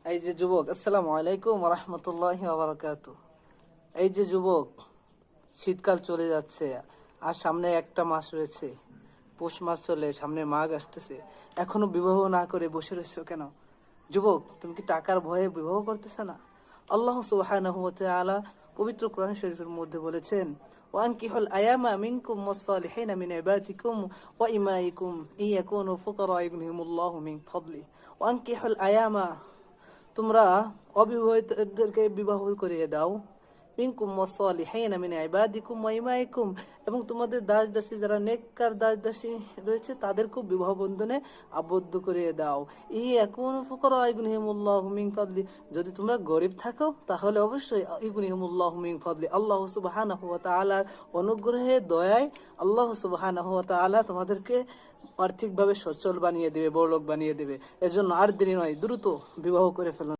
এই যে যুবক, আসসালামু আলাইকুম ওয়া রাহমাতুল্লাহি ওয়া বারাকাতুহু। এই যে যুবক, শীতকাল চলে যাচ্ছে আর সামনে একটা মাস রয়েছে, পৌষ মাস চলে, সামনে মাঘ আসতেছে। এখনো বিবাহ না করে বসে রয়েছো কেন? যুবক, তুমি কি টাকার ভয়ে বিবাহ করতেছ না? আল্লাহ সুবহানাহু ওয়া তাআলা পবিত্র কোরআন শরীফের মধ্যে বলেছেন, ওয়ানকিহুল আয়ামা মিনকুম ওয়াস-সালিহিনা মিন ইবাদিকুম ওয়া ইমাইকুম ইয়াকুনু ফুকারা ইগনিহিমুল্লাহু মিন ফাদলি। ওয়ানকিহুল আয়ামা, তোমরা অবিবাহিতদেরকে বিবাহ করিয়ে দাও, মিনকুম ওয়াস-সালিহিনা মিন ইবাদিকুম ওয়া ইমাইকুম, এবং তোমাদের দাস দাসী যারা নেককার দাস দাসী রয়েছে তাদেরকেও বিবাহ বন্ধনে আবদ্ধ করিয়ে দাও। ইয়াকুনু ফুকারা ইগনিহিমুল্লাহু মিন ফাদলি, যদি তোমরা গরিব থাকো তাহলে অবশ্যই ইগনিহিমুল্লাহু মিন ফাদলি, আল্লাহ সুবহানাহু ওয়া তাআলার অনুগ্রহে দয়ায় আল্লাহ সুবহানাহু ওয়া তাআলা তোমাদেরকে আর্থিকভাবে সচ্ছল বানিয়ে দেবে, বড়লোক বানিয়ে দেবে। এজন্য আর দেরি নয়, দ্রুত বিবাহ করে ফেলুন।